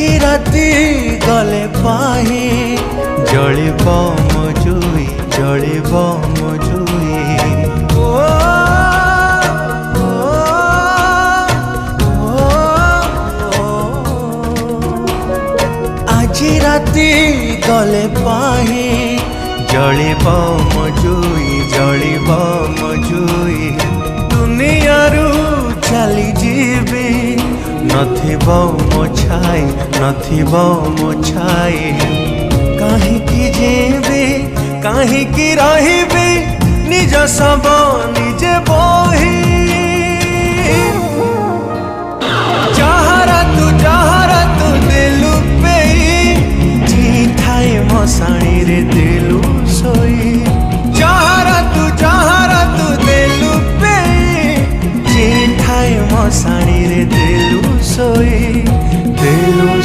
राति गले पाही जलिब मजुई जलिब मजुई आज राति गले पाही जलिब मजुई जलिब मजुई दुनियारू चली जीवी नथिब मो छाई नथिब मो छाई काहीकि जीवी काहीकि रहिबी निज सब निजे बोही